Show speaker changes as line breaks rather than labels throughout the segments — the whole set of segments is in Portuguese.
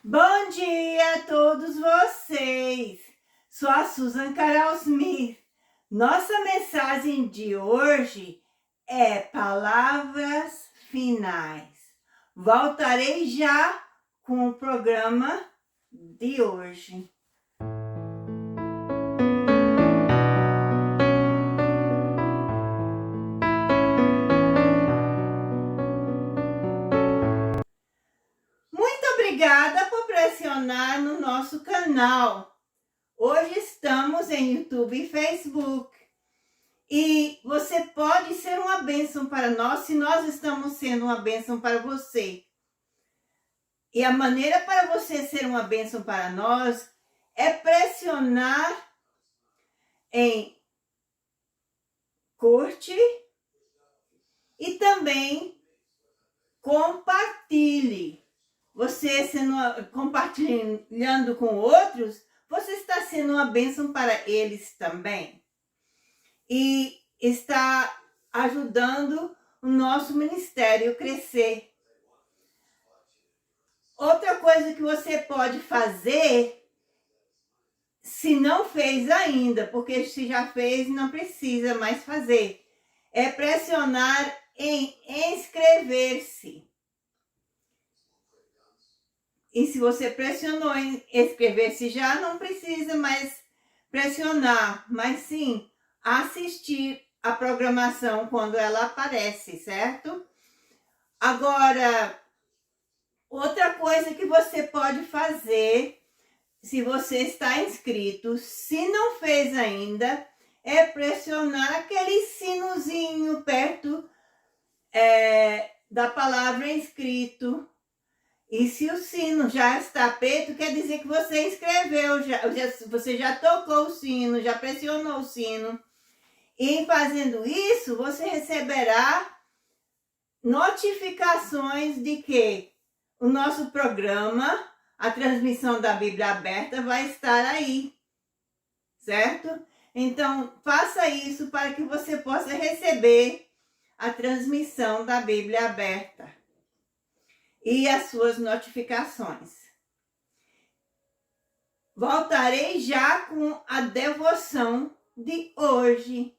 Bom dia a todos vocês! Sou a Susan Carol Smith. Nossa mensagem de hoje é palavras finais. Voltarei já com o programa de hoje. Muito obrigada por pressionar no nosso canal. Hoje estamos em YouTube e Facebook. E você pode ser uma bênção para nós se nós estamos sendo uma bênção para você. E a maneira para você ser uma bênção para nós é pressionar em curte e também compartilhe. Você compartilhando com outros, você está sendo uma bênção para eles também. E está ajudando o nosso ministério a crescer. Outra coisa que você pode fazer, se não fez ainda, porque se já fez, não precisa mais fazer, é pressionar em inscrever-se. E se você pressionou em inscrever-se já, não precisa mais pressionar, mas sim assistir a programação quando ela aparece, certo? Agora, outra coisa que você pode fazer, se você está inscrito, se não fez ainda, é pressionar aquele sinozinho perto da palavra inscrito. E se o sino já está preto, quer dizer que você inscreveu, você já tocou o sino, já pressionou o sino. E fazendo isso, você receberá notificações de que o nosso programa, a transmissão da Bíblia aberta, vai estar aí, certo? Então, faça isso para que você possa receber a transmissão da Bíblia aberta e as suas notificações. Voltarei já com a devoção de hoje.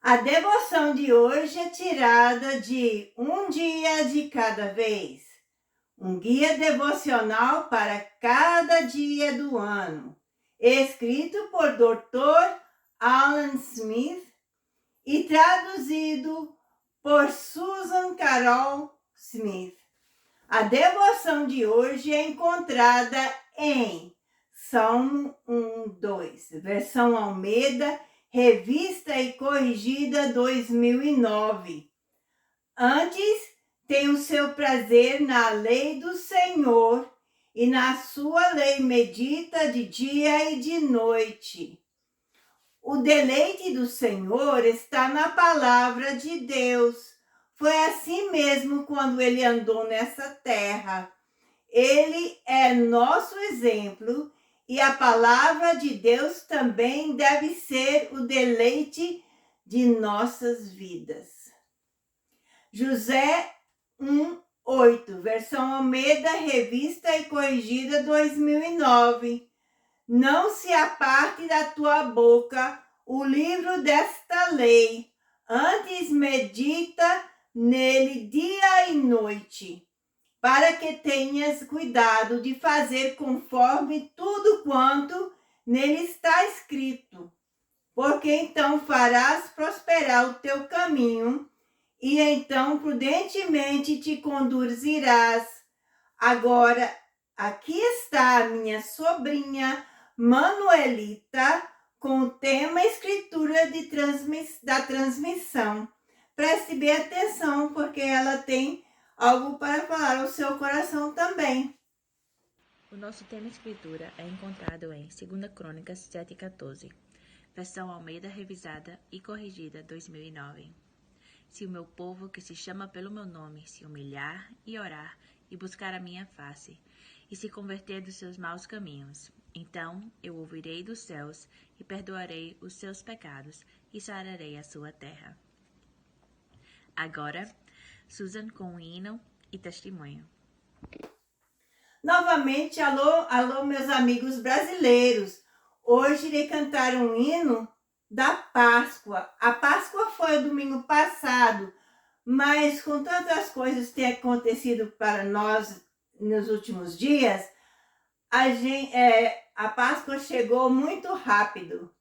A devoção de hoje é tirada de Um Dia de Cada Vez, um guia devocional para cada dia do ano, escrito por Dr. Alan Smith e traduzido por Susan Carol Smith. A devoção de hoje é encontrada em Salmo 1:2, versão Almeida, Revista e Corrigida 2009. Antes, tem o seu prazer na lei do Senhor, e na sua lei medita de dia e de noite. O deleite do Senhor está na palavra de Deus. Foi assim mesmo quando ele andou nessa terra. Ele é nosso exemplo e a palavra de Deus também deve ser o deleite de nossas vidas. José 1:8, versão Almeida, Revista e Corrigida 2009. Não se aparte da tua boca o livro desta lei, antes medita nele dia e noite, para que tenhas cuidado de fazer conforme tudo quanto nele está escrito, porque então farás prosperar o teu caminho, e então prudentemente te conduzirás. Agora, aqui está a minha sobrinha Manuelita com o tema Escritura da transmissão. Preste bem atenção, porque ela tem algo para falar ao seu coração também.
O nosso tema escritura é encontrado em 2 Crônicas 7:14, versão Almeida revisada e corrigida 2009. Se o meu povo, que se chama pelo meu nome, se humilhar e orar e buscar a minha face, e se converter dos seus maus caminhos, então eu ouvirei dos céus e perdoarei os seus pecados e sararei a sua terra. Agora, Susan com um hino e testemunho.
Novamente, alô, alô, meus amigos brasileiros. Hoje irei cantar um hino da Páscoa. A Páscoa foi o domingo passado, mas com tantas coisas que têm acontecido para nós nos últimos dias, a Páscoa chegou muito rápido.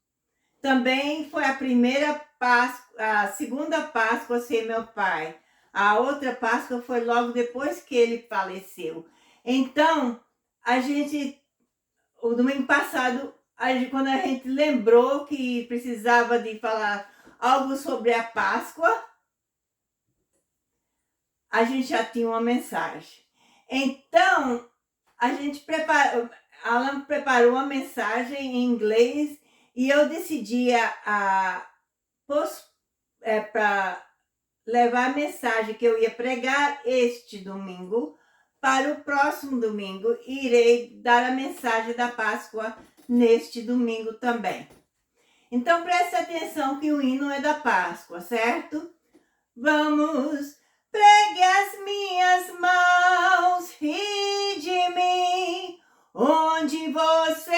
Também foi a primeira Páscoa, a segunda Páscoa sem meu pai. A outra Páscoa foi logo depois que ele faleceu. Então, o domingo passado, quando a gente lembrou que precisava de falar algo sobre a Páscoa, a gente já tinha uma mensagem. Então, Alan preparou uma mensagem em inglês e eu decidi para levar a mensagem que eu ia pregar este domingo para o próximo domingo e irei dar a mensagem da Páscoa neste domingo também. Então preste atenção que o hino é da Páscoa, certo? Vamos, pregue as minhas mãos, ri de mim, onde você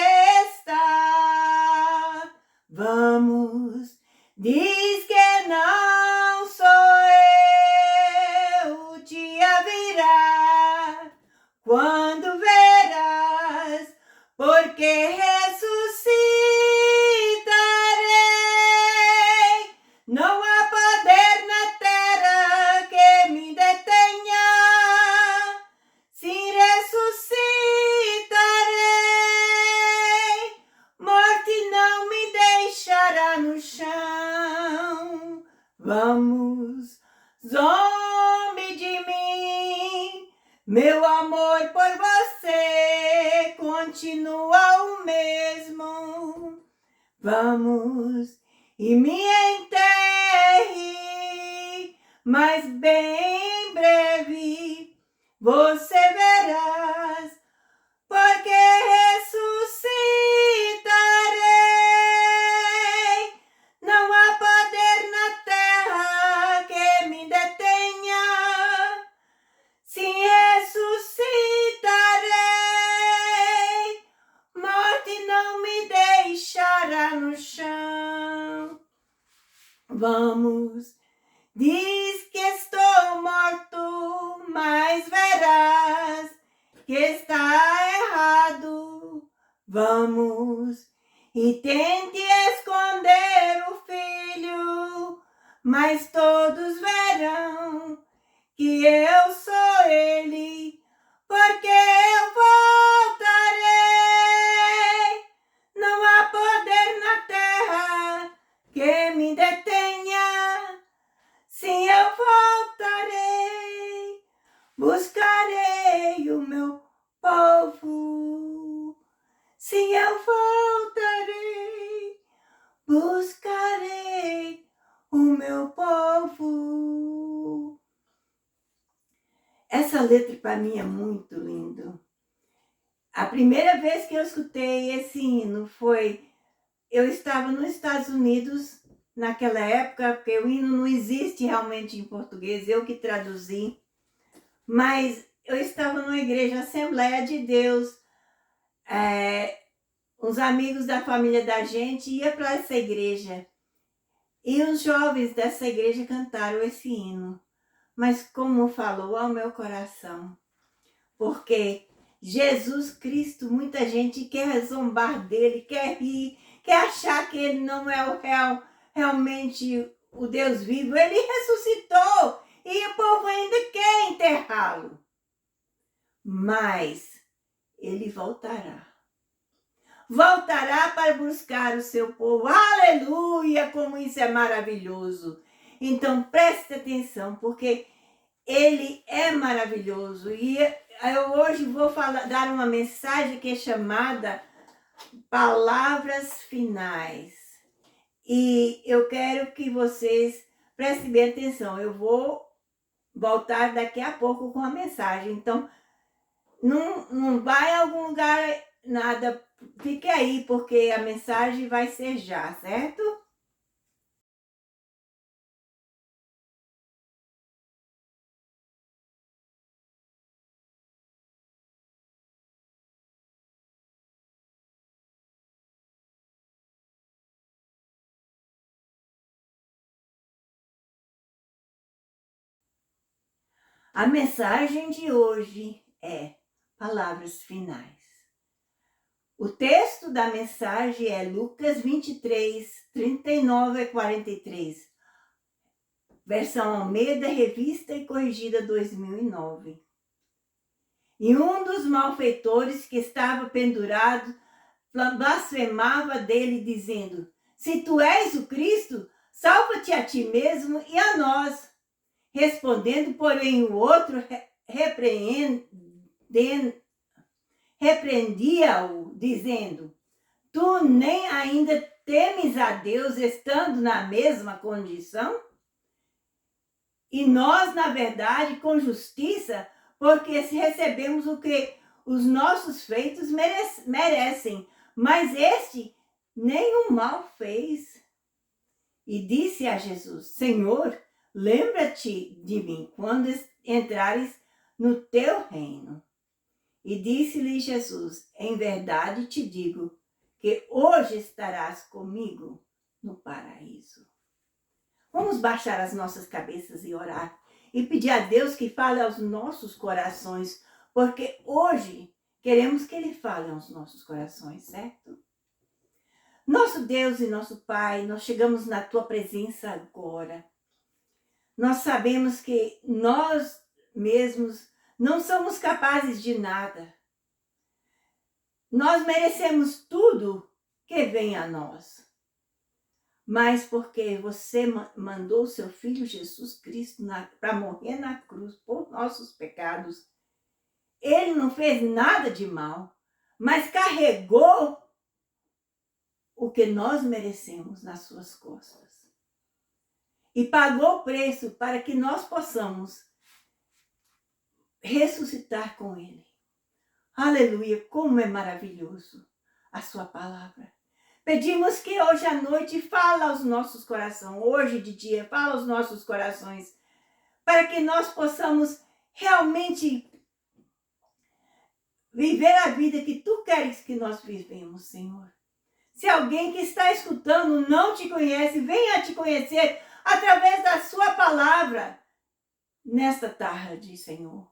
está. Vamos, diz que não sou eu, o dia virá, quando verás, porque ressuscitarei. Não há poder na terra que me detenha, sim ressuscitarei. Morte não me deixará no chão. Vamos, zombe de mim, meu amor por você continua o mesmo. Vamos e me enterre, mas bem breve você verás, porque ressuscitarei. Não há poder na terra que me detenha, sim ressuscitarei. Morte não me deixará no chão. Vamos, diz que estou morto, mas verás que está errado. Vamos, e tente esconder o filho, mas todos verão que eu sou ele, porque eu voltarei. Não há poder na terra que me detenha, sim eu voltarei, buscarei o meu povo, sim eu voltarei, buscarei o meu povo. Essa letra para mim é muito linda. A primeira vez que eu escutei esse hino eu estava nos Estados Unidos naquela época, porque o hino não existe realmente em português, eu que traduzi, mas eu estava numa igreja Assembleia de Deus, uns amigos da família da gente iam para essa igreja, e os jovens dessa igreja cantaram esse hino, mas como falou ao meu coração, porque Jesus Cristo, muita gente quer zombar dele, quer rir, quer achar que ele não é realmente o Deus vivo. Ele ressuscitou e o povo ainda quer enterrá-lo. Mas ele voltará. Voltará para buscar o seu povo. Aleluia! Como isso é maravilhoso. Então preste atenção, porque ele é maravilhoso. E eu hoje vou dar uma mensagem que é chamada Palavras Finais. E eu quero que vocês prestem bem atenção. Eu vou voltar daqui a pouco com a mensagem. Então, não vai a algum lugar, nada. Fique aí, porque a mensagem vai ser já, certo? A mensagem de hoje é palavras finais. O texto da mensagem é Lucas 23, 39 a 43, versão Almeida, revista e corrigida 2009. E um dos malfeitores que estava pendurado blasfemava dele, dizendo: se tu és o Cristo, salva-te a ti mesmo e a nós. Respondendo, porém, o outro repreendia-o, dizendo: tu nem ainda temes a Deus, estando na mesma condição? E nós, na verdade, com justiça, porque recebemos o que os nossos feitos merecem, mas este nenhum mal fez. E disse a Jesus: Senhor, lembra-te de mim quando entrares no teu reino. E disse-lhe Jesus: em verdade te digo que hoje estarás comigo no paraíso. Vamos baixar as nossas cabeças e orar e pedir a Deus que fale aos nossos corações, porque hoje queremos que Ele fale aos nossos corações, certo? Nosso Deus e nosso Pai, nós chegamos na Tua presença agora. Nós sabemos que nós mesmos não somos capazes de nada. Nós merecemos tudo que vem a nós. Mas porque você mandou o seu Filho Jesus Cristo para morrer na cruz por nossos pecados, Ele não fez nada de mal, mas carregou o que nós merecemos nas suas costas. E pagou o preço para que nós possamos ressuscitar com Ele. Aleluia, como é maravilhoso a sua palavra. Pedimos que hoje à noite fala aos nossos corações, hoje de dia, fala aos nossos corações, para que nós possamos realmente viver a vida que Tu queres que nós vivemos, Senhor. Se alguém que está escutando não te conhece, venha te conhecer através da sua palavra nesta tarde, Senhor.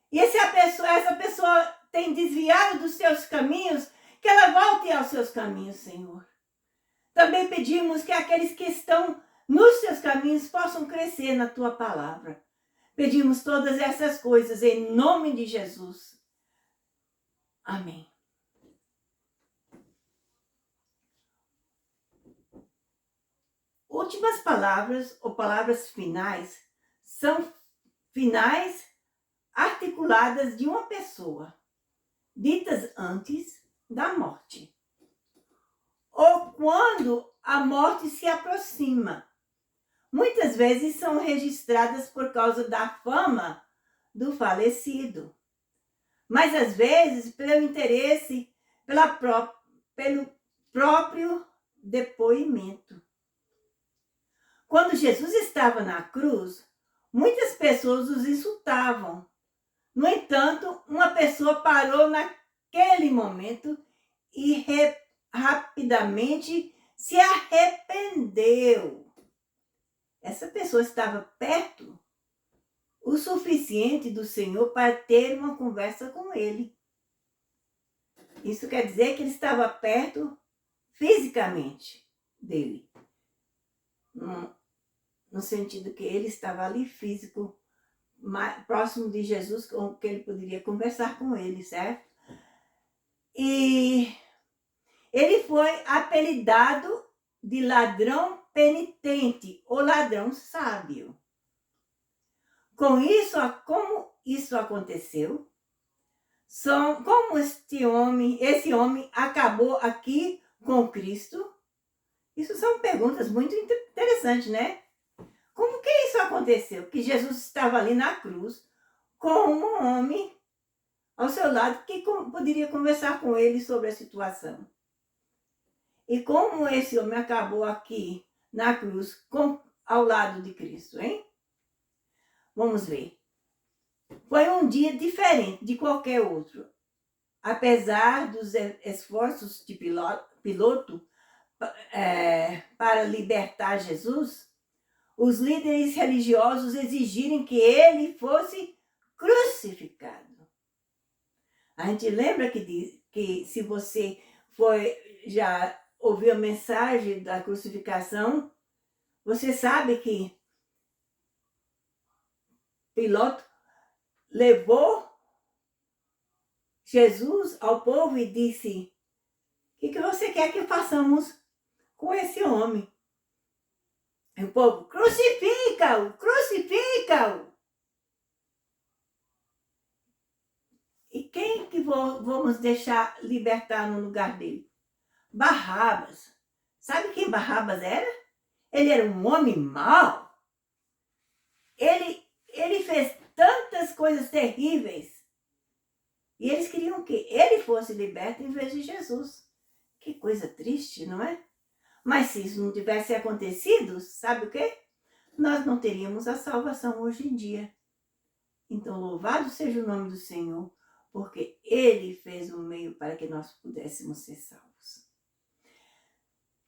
E se essa pessoa tem desviado dos seus caminhos, que ela volte aos seus caminhos, Senhor. Também pedimos que aqueles que estão nos seus caminhos possam crescer na Tua palavra. Pedimos todas essas coisas em nome de Jesus. Amém. Últimas palavras ou palavras finais são finais articuladas de uma pessoa, ditas antes da morte, ou quando a morte se aproxima. Muitas vezes são registradas por causa da fama do falecido, mas às vezes pelo interesse, pelo próprio depoimento. Quando Jesus estava na cruz, muitas pessoas os insultavam. No entanto, uma pessoa parou naquele momento e rapidamente se arrependeu. Essa pessoa estava perto o suficiente do Senhor para ter uma conversa com Ele. Isso quer dizer que ele estava perto fisicamente dele. No sentido que ele estava ali físico, próximo de Jesus, com que ele poderia conversar com ele, certo? E ele foi apelidado de ladrão penitente ou ladrão sábio. Como isso aconteceu? Como esse homem acabou aqui com Cristo? Isso são perguntas muito interessantes, né? Como que isso aconteceu? Que Jesus estava ali na cruz com um homem ao seu lado que poderia conversar com ele sobre a situação. E como esse homem acabou aqui na cruz ao lado de Cristo, hein? Vamos ver. Foi um dia diferente de qualquer outro. Apesar dos esforços de Piloto para libertar Jesus, os líderes religiosos exigirem que ele fosse crucificado. A gente lembra que se você já ouviu a mensagem da crucificação, você sabe que Pilato levou Jesus ao povo e disse: o que você quer que façamos com esse homem? E o povo: crucifica-o, crucifica-o. E quem que vamos deixar libertar no lugar dele? Barrabas. Sabe quem Barrabas era? Ele era um homem mau. Ele fez tantas coisas terríveis. E eles queriam que ele fosse liberto em vez de Jesus. Que coisa triste, não é? Mas se isso não tivesse acontecido, sabe o quê? Nós não teríamos a salvação hoje em dia. Então, louvado seja o nome do Senhor, porque Ele fez um meio para que nós pudéssemos ser salvos.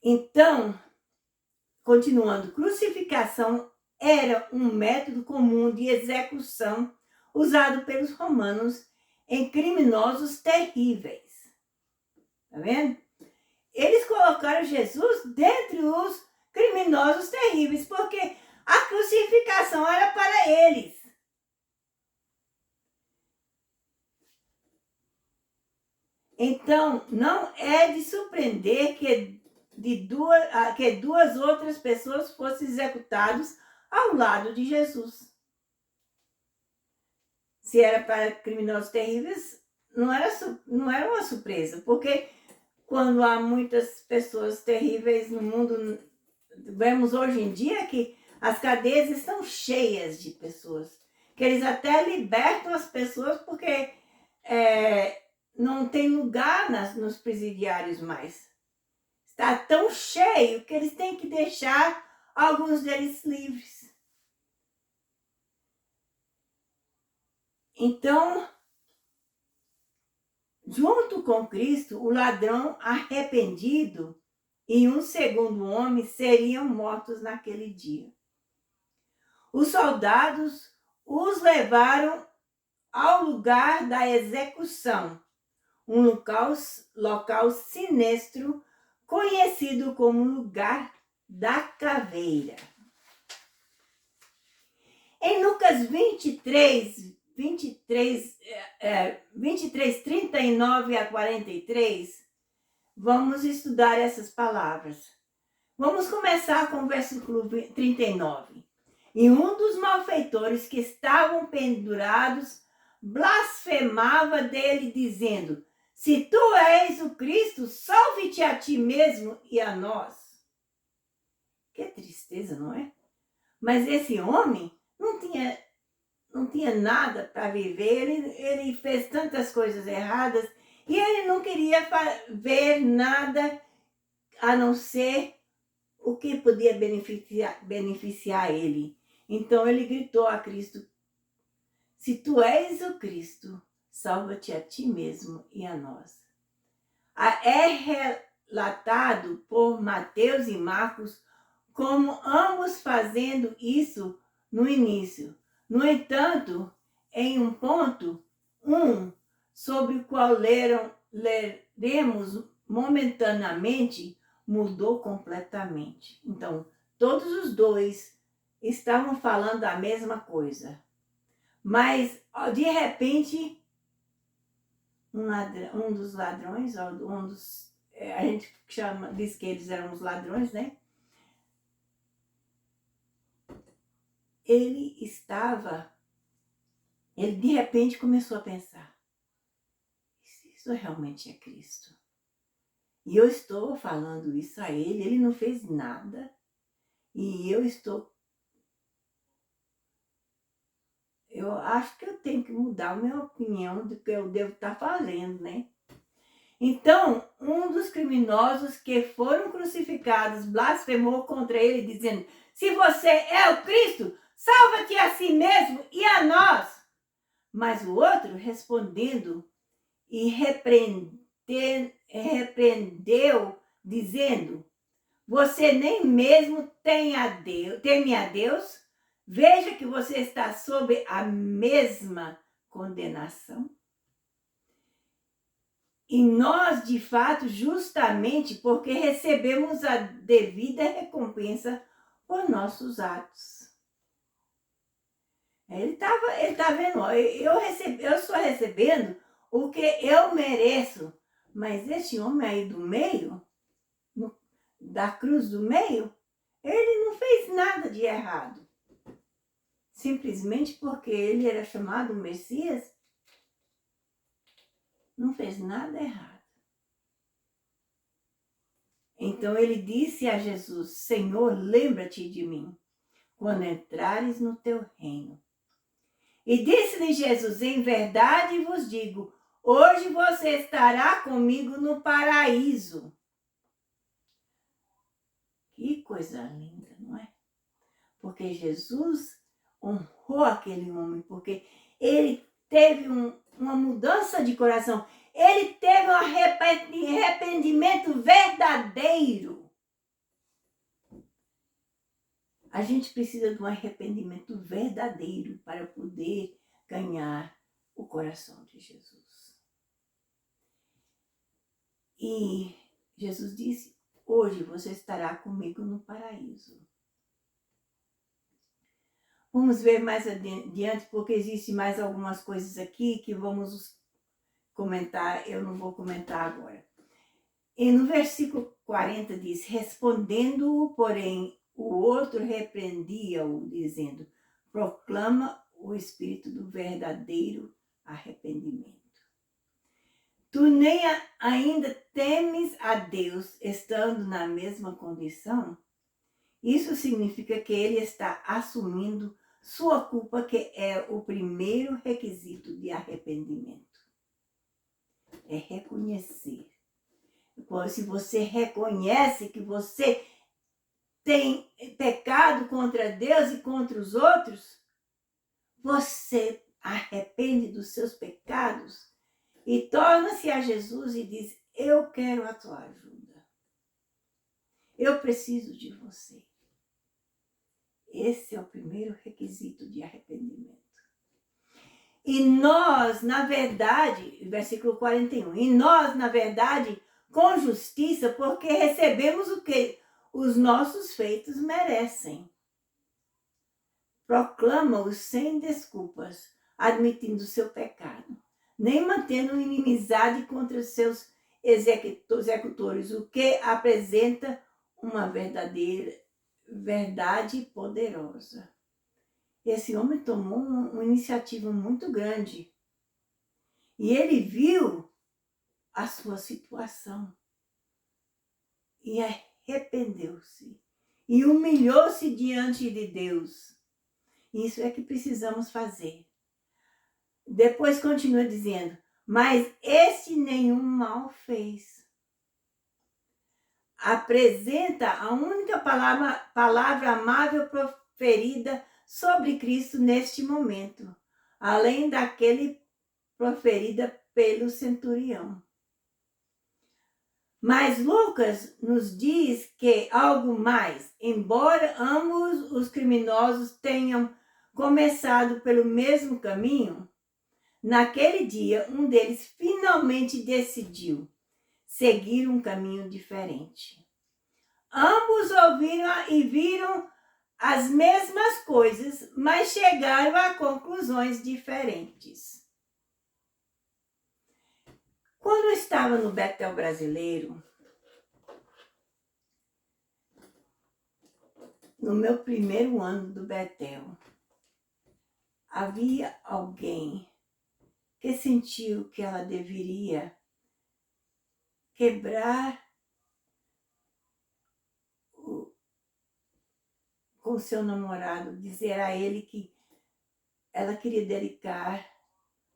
Então, continuando, crucificação era um método comum de execução usado pelos romanos em criminosos terríveis. Tá vendo? Eles colocaram Jesus dentre os criminosos terríveis, porque a crucificação era para eles. Então, não é de surpreender que duas outras pessoas fossem executadas ao lado de Jesus. Se era para criminosos terríveis, não era uma surpresa, porque quando há muitas pessoas terríveis no mundo, vemos hoje em dia que as cadeias estão cheias de pessoas, que eles até libertam as pessoas porque não tem lugar nos presidiários mais. Está tão cheio que eles têm que deixar alguns deles livres. Então, junto com Cristo, o ladrão arrependido e um segundo homem seriam mortos naquele dia. Os soldados os levaram ao lugar da execução, um local sinistro, conhecido como lugar da caveira. Em Lucas 23, 39 a 43, vamos estudar essas palavras. Vamos começar com o versículo 39. E um dos malfeitores que estavam pendurados blasfemava dele, dizendo: se tu és o Cristo, salve-te a ti mesmo e a nós. Que tristeza, não é? Mas esse homem não tinha nada para viver, ele fez tantas coisas erradas e ele não queria ver nada a não ser o que podia beneficiar ele. Então ele gritou a Cristo: se tu és o Cristo, salva-te a ti mesmo e a nós. É relatado por Mateus e Marcos como ambos fazendo isso no início. No entanto, em um ponto, sobre o qual leremos momentaneamente, mudou completamente. Então, todos os dois estavam falando a mesma coisa. Mas, de repente, um dos ladrões, a gente diz que eles eram os ladrões, né? Ele de repente começou a pensar: isso realmente é Cristo? E eu estou falando isso a ele não fez nada, e eu acho que eu tenho que mudar a minha opinião do que eu devo estar fazendo, né? Então, um dos criminosos que foram crucificados blasfemou contra ele, dizendo: se você é o Cristo, salva-te a si mesmo e a nós. Mas o outro, respondendo e repreendeu, dizendo: Você nem mesmo teme a Deus? Veja que você está sob a mesma condenação. E nós, de fato, justamente porque recebemos a devida recompensa por nossos atos. Ele tá vendo, eu estou recebendo o que eu mereço, mas esse homem aí do meio, da cruz do meio, ele não fez nada de errado. Simplesmente porque ele era chamado Messias, não fez nada errado. Então ele disse a Jesus: Senhor, lembra-te de mim quando entrares no teu reino. E disse-lhe Jesus: em verdade vos digo, hoje você estará comigo no paraíso. Que coisa linda, não é? Porque Jesus honrou aquele homem, porque ele teve uma mudança de coração. Ele teve um arrependimento verdadeiro. A gente precisa de um arrependimento verdadeiro para poder ganhar o coração de Jesus. E Jesus disse: hoje você estará comigo no paraíso. Vamos ver mais adiante, porque existe mais algumas coisas aqui que vamos comentar, eu não vou comentar agora. E no versículo 40 diz: respondendo-o, porém, o outro repreendia-o, dizendo: proclama o espírito do verdadeiro arrependimento. Tu nem ainda temes a Deus estando na mesma condição? Isso significa que ele está assumindo sua culpa, que é o primeiro requisito de arrependimento. É reconhecer. Se você reconhece que você tem pecado contra Deus e contra os outros, você arrepende dos seus pecados e torna-se a Jesus e diz: eu quero a tua ajuda. Eu preciso de você. Esse é o primeiro requisito de arrependimento. E nós, na verdade, versículo 41, e nós, na verdade, com justiça, porque recebemos o que os nossos feitos merecem. Proclama-os sem desculpas, admitindo seu pecado, nem mantendo inimizade contra os seus executores, o que apresenta uma verdadeira verdade poderosa. Esse homem tomou uma iniciativa muito grande. E ele viu a sua situação. E arrependeu-se. E humilhou-se diante de Deus. Isso é que precisamos fazer. Depois continua dizendo: mas este nenhum mal fez. Apresenta a única palavra amável proferida sobre Cristo neste momento, além daquele proferida pelo centurião. Mas Lucas nos diz que algo mais, embora ambos os criminosos tenham começado pelo mesmo caminho, naquele dia um deles finalmente decidiu seguir um caminho diferente. Ambos ouviram e viram as mesmas coisas, mas chegaram a conclusões diferentes. Quando eu estava no Betel brasileiro, no meu primeiro ano do Betel, havia alguém que sentiu que ela deveria quebrar com seu namorado, dizer a ele que ela queria dedicar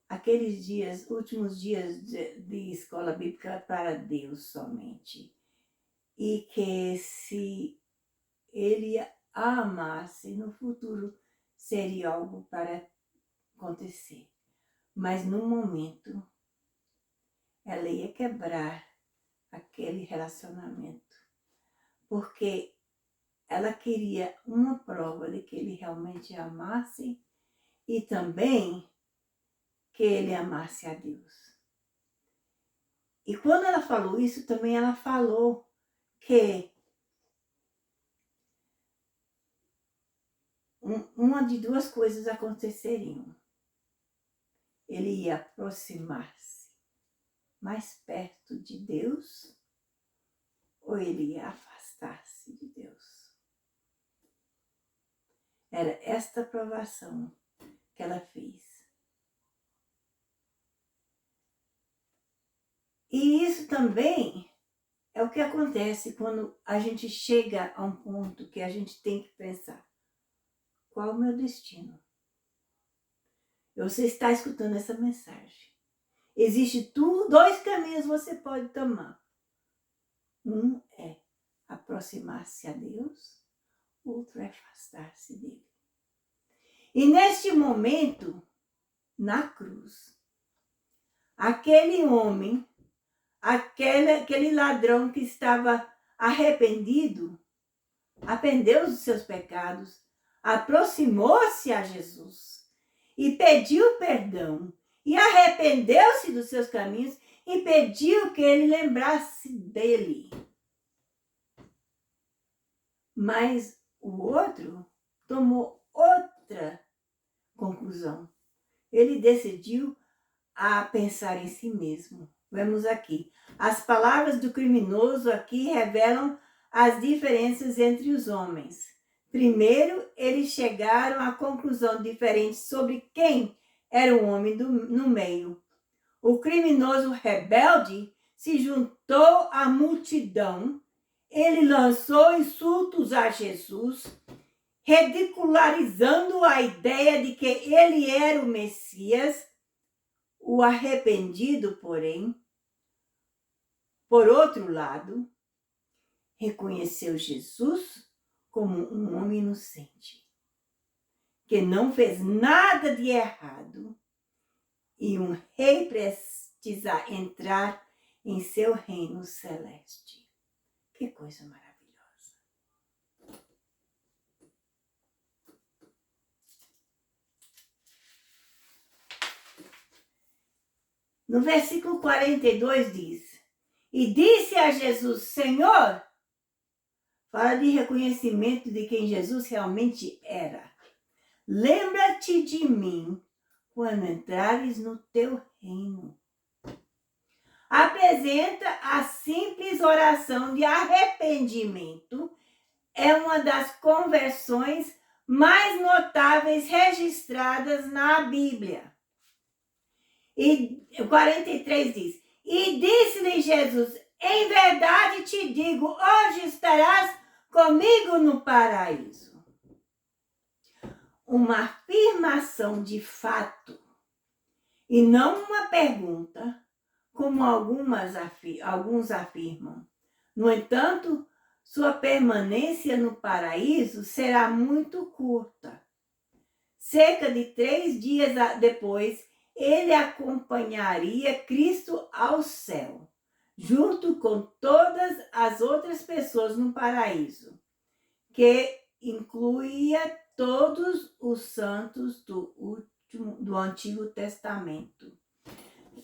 aqueles dias, últimos dias de escola bíblica para Deus somente. E que se ele a amasse, no futuro seria algo para acontecer. Mas no momento, ela ia quebrar aquele relacionamento. porque ela queria uma prova de que ele realmente amasse e também que ele amasse a Deus. E quando ela falou isso, também ela falou que uma de duas coisas aconteceriam. Ele ia aproximar-se mais perto de Deus ou ele ia afastar-se de Deus. Era esta provação que ela fez. E isso também é o que acontece quando a gente chega a um ponto que a gente tem que pensar: qual é o meu destino? Você está escutando essa mensagem. Existe dois caminhos você pode tomar. Um é aproximar-se a Deus, outro é afastar-se dele. E neste momento, na cruz, aquele homem, aquele ladrão que estava arrependido dos seus pecados, aproximou-se a Jesus e pediu perdão e arrependeu-se dos seus caminhos e pediu que ele lembrasse dele. Mas o outro tomou outra conclusão. Ele decidiu a pensar em si mesmo. Vemos aqui. As palavras do criminoso aqui revelam as diferenças entre os homens. Primeiro, eles chegaram a conclusão diferente sobre quem era o homem no meio. O criminoso rebelde se juntou à multidão. Ele lançou insultos a Jesus, ridicularizando a ideia de que ele era o Messias. O arrependido, porém, por outro lado, reconheceu Jesus como um homem inocente, que não fez nada de errado e um rei prestes a entrar em seu reino celeste. Que coisa maravilhosa! No versículo 42 diz: e disse a Jesus: Senhor, fala de reconhecimento de quem Jesus realmente era. Lembra-te de mim quando entrares no teu reino. Apresenta a simples oração de arrependimento. É uma das conversões mais notáveis registradas na Bíblia. E 43 diz: e disse-lhe Jesus: em verdade te digo, hoje estarás comigo no paraíso. Uma afirmação de fato e não uma pergunta, como alguns afirmam. No entanto, sua permanência no paraíso será muito curta. Cerca de 3 dias depois, ele acompanharia Cristo ao céu, junto com todas as outras pessoas no paraíso, que incluía todos os santos do Antigo Testamento.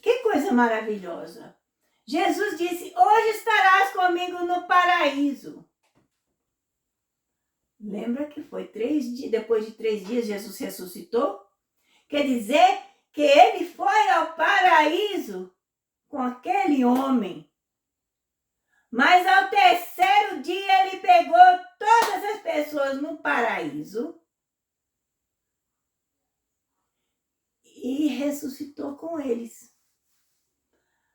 Que coisa maravilhosa! Jesus disse: hoje estarás comigo no paraíso. Lembra que foi 3 dias, depois de 3 dias Jesus ressuscitou? Quer dizer que ele foi ao paraíso com aquele homem. Mas ao terceiro dia ele pegou todas as pessoas no paraíso e ressuscitou com eles.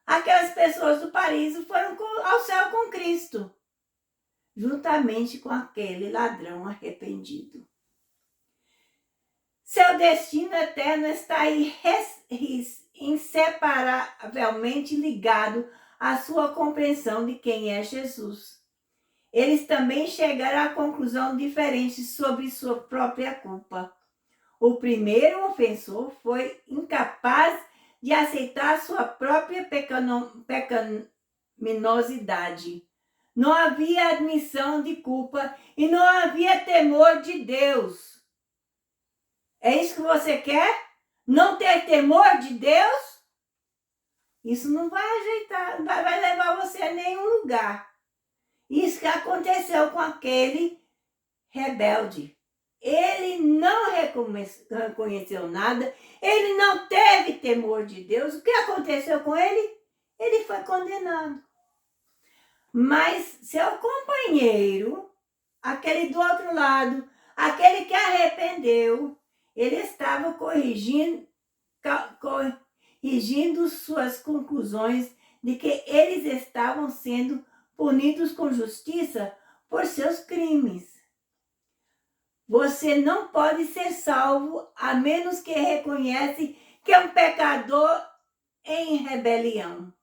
Aquelas pessoas do paraíso foram ao céu com Cristo, juntamente com aquele ladrão arrependido. Seu destino eterno está inseparavelmente ligado à sua compreensão de quem é Jesus. Eles também chegaram a conclusão diferente sobre sua própria culpa. O primeiro ofensor foi incapaz de aceitar sua própria pecaminosidade. não havia admissão de culpa e não havia temor de Deus. É isso que você quer? Não ter temor de Deus? Isso não vai ajeitar, não vai levar você a nenhum lugar. Isso que aconteceu com aquele rebelde. Ele não reconheceu nada, ele não teve temor de Deus. O que aconteceu com ele? Ele foi condenado. Mas seu companheiro, aquele do outro lado, aquele que arrependeu, ele estava corrigindo suas conclusões de que eles estavam sendo punidos com justiça por seus crimes. Você não pode ser salvo a menos que reconhece que é um pecador em rebelião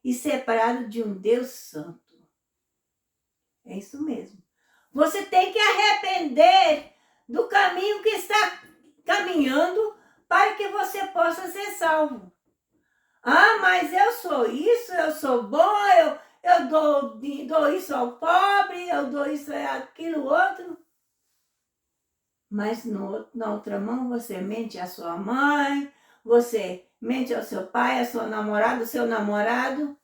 e separado de um Deus santo. É isso mesmo. Você tem que arrepender do caminho que está caminhando para que você possa ser salvo. Ah, mas eu sou isso, eu sou bom, eu dou isso ao pobre, eu dou isso aquilo outro. Mas na outra mão você mente à sua mãe, você mente ao seu pai, à sua namorada, ao seu namorado.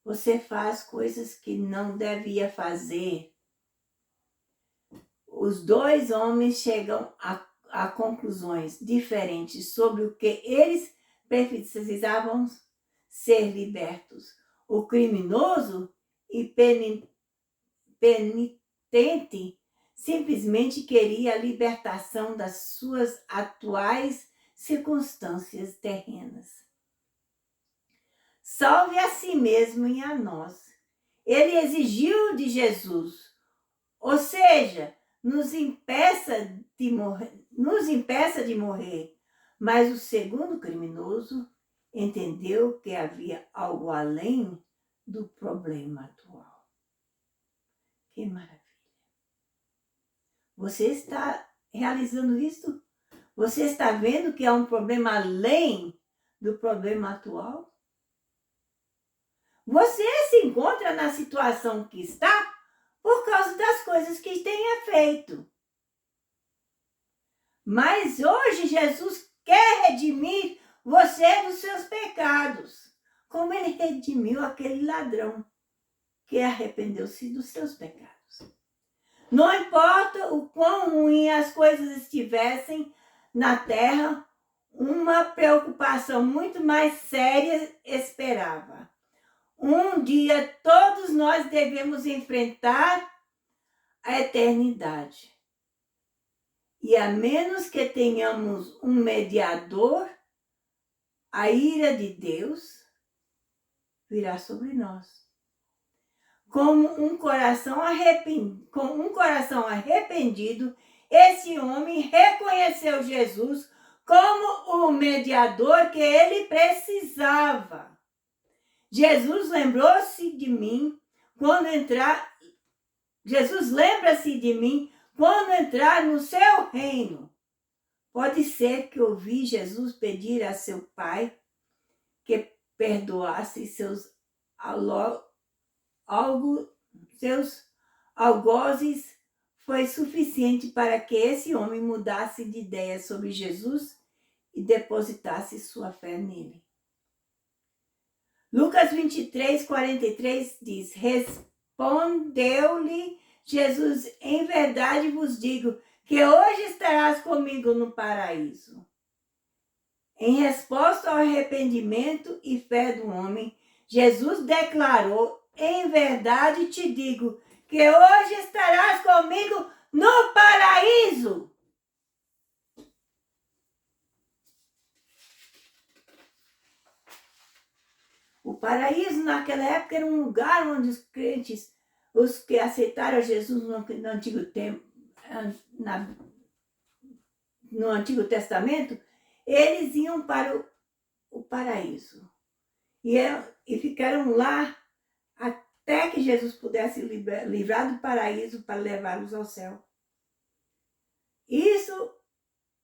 Você faz coisas que não devia fazer. Os dois homens chegam a conclusões diferentes sobre o que eles precisavam ser libertos. O criminoso e penitente simplesmente queria a libertação das suas atuais circunstâncias terrenas. Salve a si mesmo e a nós. Ele exigiu de Jesus, ou seja, nos impeça de morrer. Mas o segundo criminoso entendeu que havia algo além do problema atual. Que maravilha! Você está realizando isso? Você está vendo que há um problema além do problema atual? Você se encontra na situação que está por causa das coisas que tenha feito. Mas hoje Jesus quer redimir você dos seus pecados, como ele redimiu aquele ladrão que arrependeu-se dos seus pecados. Não importa o quão ruim as coisas estivessem na terra, uma preocupação muito mais séria esperava. Um dia todos nós devemos enfrentar a eternidade. E a menos que tenhamos um mediador, a ira de Deus virá sobre nós. Com um coração arrependido, esse homem reconheceu Jesus como o mediador que ele precisava. Jesus lembrou-se de mim quando entrar. Jesus lembra-se de mim quando entrar no seu reino. Pode ser que ouvi Jesus pedir a seu pai que perdoasse seus algozes. Foi suficiente para que esse homem mudasse de ideia sobre Jesus e depositasse sua fé nele. Lucas 23, 43 diz: Respondeu-lhe Jesus: em verdade vos digo que hoje estarás comigo no paraíso. Em resposta ao arrependimento e fé do homem, Jesus declarou: em verdade te digo que hoje estarás comigo no paraíso. O paraíso naquela época era um lugar onde os crentes, os que aceitaram Jesus no Antigo Tempo, no Antigo Testamento, eles iam para o paraíso. E ficaram lá até que Jesus pudesse livrar do paraíso para levá-los ao céu.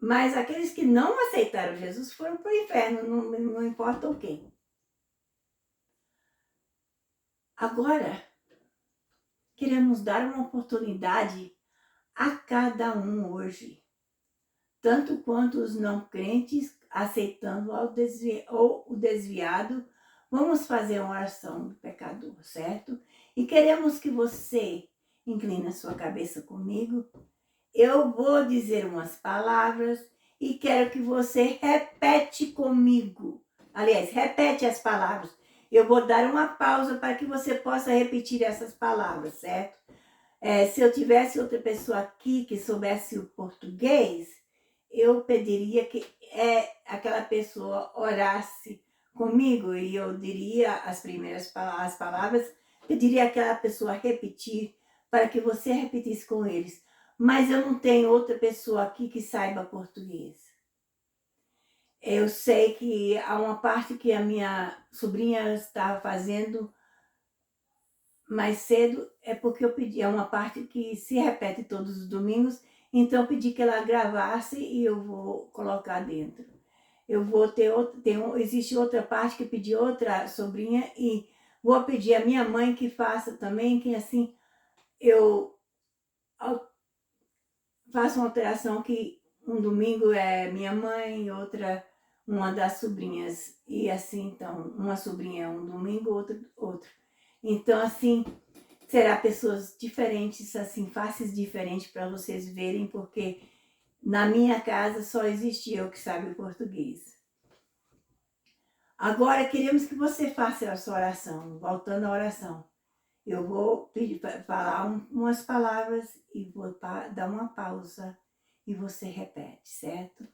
Mas aqueles que não aceitaram Jesus foram para o inferno, não importa o quê. Agora, queremos dar uma oportunidade a cada um hoje, tanto quanto os não crentes, aceitando ou o desviado. Vamos fazer uma oração do pecador, certo? E queremos que você incline a sua cabeça comigo. Eu vou dizer umas palavras e quero que você repete comigo. Aliás, repete as palavras. Eu vou dar uma pausa para que você possa repetir essas palavras, certo? Se eu tivesse outra pessoa aqui que soubesse o português, eu pediria que aquela pessoa orasse comigo e eu diria as palavras, pediria aquela pessoa repetir para que você repetisse com eles. Mas eu não tenho outra pessoa aqui que saiba português. Eu sei que há uma parte que a minha sobrinha estava fazendo mais cedo, é porque eu pedi, é uma parte que se repete todos os domingos, então eu pedi que ela gravasse e eu vou colocar dentro. Eu vou ter existe outra parte que pedi outra sobrinha e vou pedir a minha mãe que faça também, que assim eu faço uma alteração que um domingo é minha mãe, outra uma das sobrinhas, e assim, então, uma sobrinha um domingo, outro. Então, assim, será pessoas diferentes, assim, faces diferentes para vocês verem, porque na minha casa só existe eu que sabe o português. Agora, queremos que você faça a sua oração, voltando à oração. Eu vou pedir para falar umas palavras e vou dar uma pausa e você repete, certo?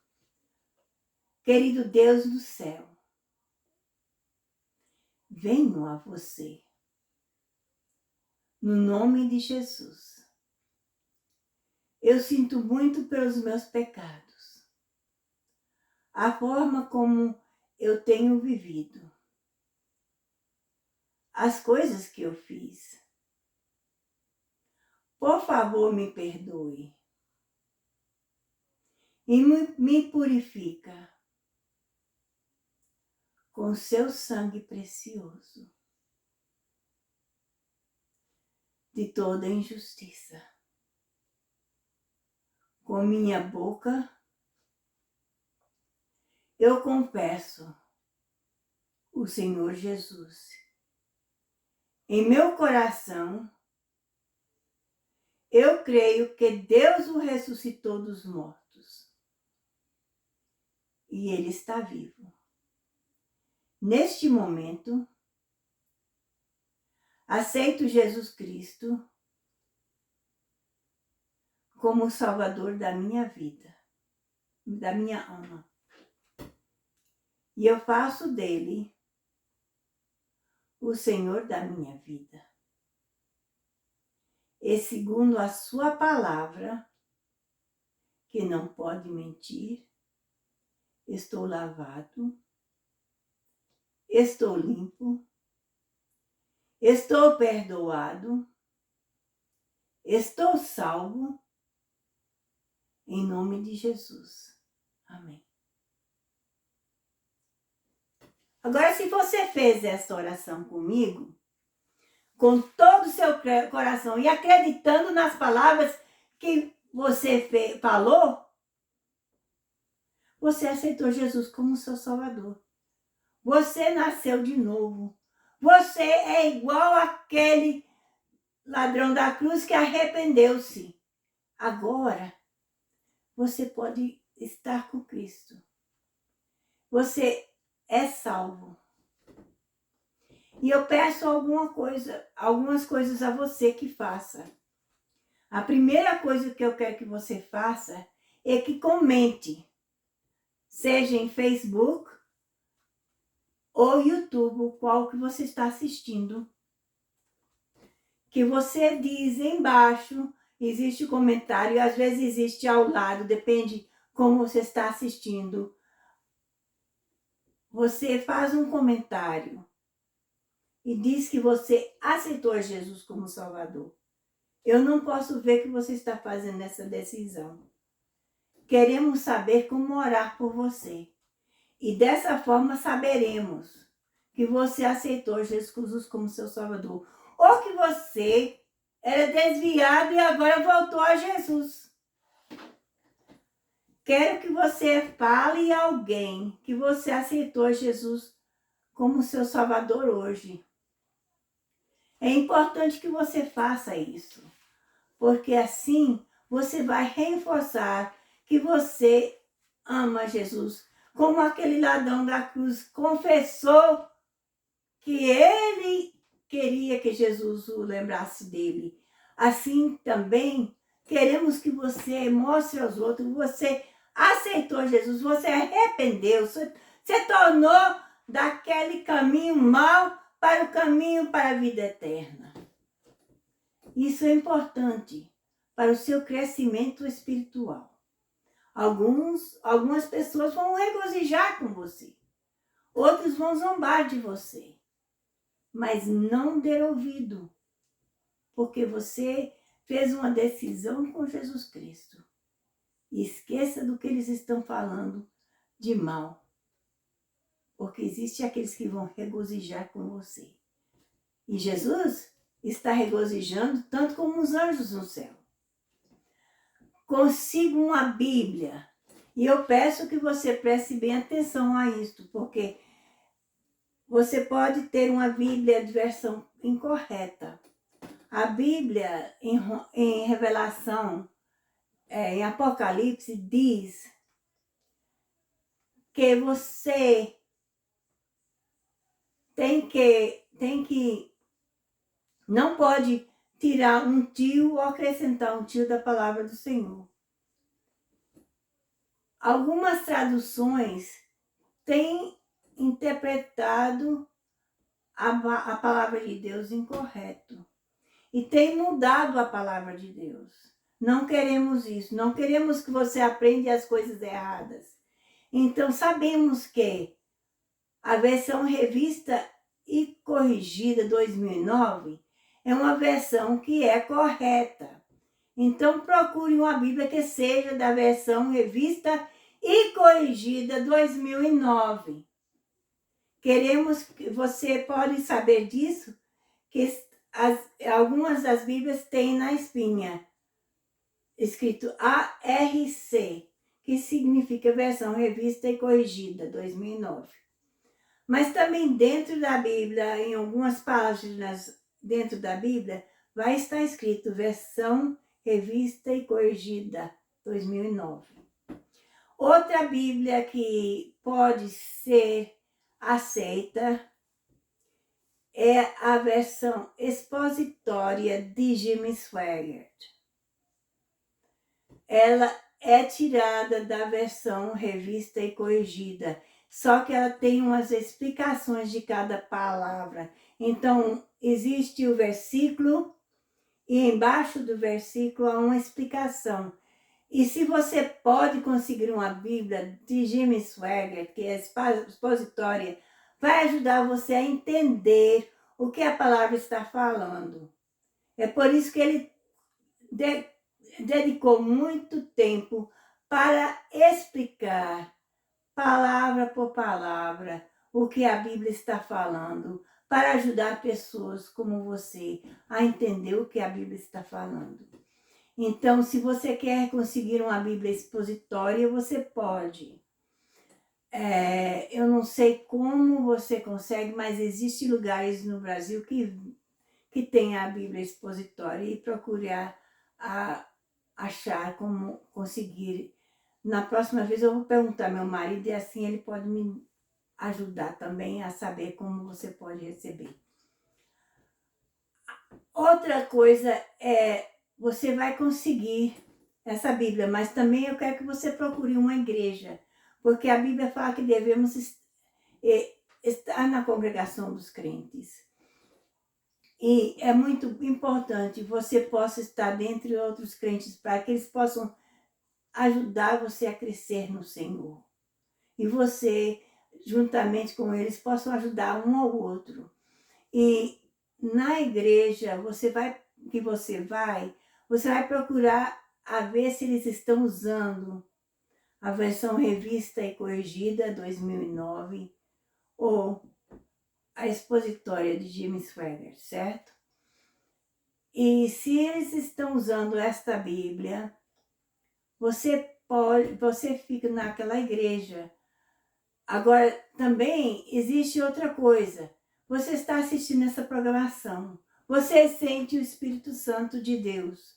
Querido Deus do céu, venho a você, no nome de Jesus. Eu sinto muito pelos meus pecados, a forma como eu tenho vivido, as coisas que eu fiz. Por favor, me perdoe e me purifica com seu sangue precioso de toda injustiça. Com minha boca, eu confesso o Senhor Jesus. Em meu coração, eu creio que Deus o ressuscitou dos mortos. E Ele está vivo. Neste momento, aceito Jesus Cristo como o Salvador da minha vida, da minha alma. E eu faço dele o Senhor da minha vida. E segundo a sua palavra, que não pode mentir, estou lavado, estou limpo, estou perdoado, estou salvo, em nome de Jesus. Amém. Agora, se você fez essa oração comigo, com todo o seu coração e acreditando nas palavras que você falou, você aceitou Jesus como seu Salvador. Você nasceu de novo. Você é igual àquele ladrão da cruz que arrependeu-se. Agora, você pode estar com Cristo. Você é salvo. E eu peço algumas coisas a você que faça. A primeira coisa que eu quero que você faça é que comente, seja em Facebook ou YouTube, qual que você está assistindo. Que você diz embaixo, existe o comentário, às vezes existe ao lado, depende como você está assistindo. Você faz um comentário e diz que você aceitou Jesus como Salvador. Eu não posso ver que você está fazendo essa decisão. Queremos saber como orar por você. E dessa forma saberemos que você aceitou Jesus como seu Salvador, ou que você era desviado e agora voltou a Jesus. Quero que você fale a alguém que você aceitou Jesus como seu Salvador hoje. É importante que você faça isso, porque assim você vai reforçar que você ama Jesus, como aquele ladrão da cruz confessou que ele queria que Jesus o lembrasse dele. Assim também queremos que você mostre aos outros, você aceitou Jesus, você arrependeu, você tornou daquele caminho mau para o caminho para a vida eterna. Isso é importante para o seu crescimento espiritual. Algumas pessoas vão regozijar com você, outros vão zombar de você, mas não dê ouvido, porque você fez uma decisão com Jesus Cristo. E esqueça do que eles estão falando de mal, porque existem aqueles que vão regozijar com você. E Jesus está regozijando tanto como os anjos no céu. Consiga uma Bíblia, e eu peço que você preste bem atenção a isto, porque você pode ter uma Bíblia de versão incorreta. A Bíblia, em Revelação, em Apocalipse, diz que você não pode tirar um tio ou acrescentar um tio da palavra do Senhor. Algumas traduções têm interpretado a palavra de Deus incorreto e têm mudado a palavra de Deus. Não queremos isso, não queremos que você aprenda as coisas erradas. Então, sabemos que a versão revista e corrigida 2009 é uma versão que é correta. Então, procure uma Bíblia que seja da versão revista e corrigida 2009. Queremos que você pode saber disso, que algumas das Bíblias têm na espinha escrito ARC, que significa versão revista e corrigida 2009. Mas também dentro da Bíblia, em algumas páginas dentro da Bíblia, vai estar escrito versão revista e corrigida 2009. Outra Bíblia que pode ser aceita é a versão expositória de Jim Swaggart. Ela é tirada da versão revista e corrigida, só que ela tem umas explicações de cada palavra. Então, existe o versículo e embaixo do versículo há uma explicação. E se você pode conseguir uma Bíblia de Jim Swaggart, que é expositória, vai ajudar você a entender o que a palavra está falando. É por isso que ele dedicou muito tempo para explicar, palavra por palavra, o que a Bíblia está falando, para ajudar pessoas como você a entender o que a Bíblia está falando. Então, se você quer conseguir uma Bíblia expositória, você pode. Eu não sei como você consegue, mas existem lugares no Brasil que tem a Bíblia expositória, e procurar achar como conseguir. Na próxima vez eu vou perguntar ao meu marido, e assim ele pode me ajudar também a saber como você pode receber. Outra coisa é, você vai conseguir essa Bíblia, mas também eu quero que você procure uma igreja, porque a Bíblia fala que devemos estar na congregação dos crentes. E é muito importante você possa estar dentre outros crentes, para que eles possam ajudar você a crescer no Senhor. E você, juntamente com eles, possam ajudar um ao outro. E na igreja, você vai procurar a ver se eles estão usando a versão revista e corrigida 2009 ou a expositória de Jim Swaggart, certo? E se eles estão usando esta Bíblia, você fica naquela igreja. Agora, também existe outra coisa. Você está assistindo essa programação. Você sente o Espírito Santo de Deus.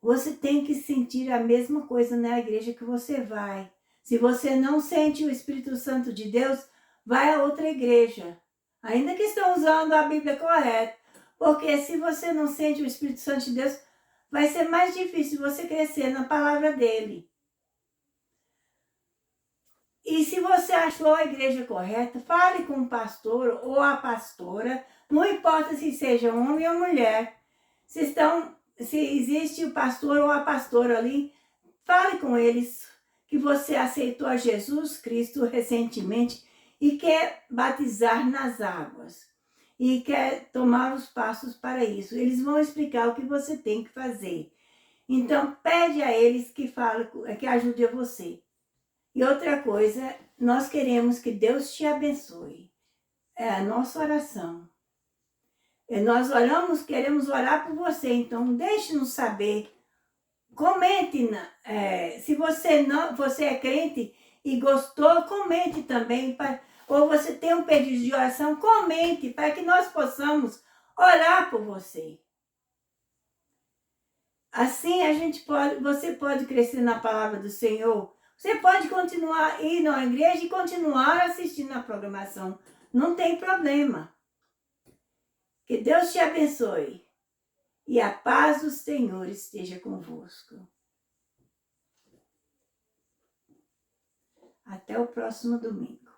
Você tem que sentir a mesma coisa na igreja que você vai. Se você não sente o Espírito Santo de Deus, vai a outra igreja. Ainda que estão usando a Bíblia correta. Porque se você não sente o Espírito Santo de Deus, vai ser mais difícil você crescer na palavra dele. E se você achou a igreja correta, fale com o pastor ou a pastora, não importa se seja homem ou mulher. Se existe o pastor ou a pastora ali, fale com eles que você aceitou a Jesus Cristo recentemente e quer batizar nas águas. E quer tomar os passos para isso. Eles vão explicar o que você tem que fazer. Então, pede a eles que ajude a você. E outra coisa, nós queremos que Deus te abençoe. É a nossa oração. Nós queremos orar por você, então deixe-nos saber. Comente, se você é crente e gostou, comente também. Ou você tem um pedido de oração, comente para que nós possamos orar por você. Assim você pode crescer na palavra do Senhor. Você pode continuar indo à igreja e continuar assistindo a programação. Não tem problema. Que Deus te abençoe. E a paz do Senhor esteja convosco. Até o próximo domingo.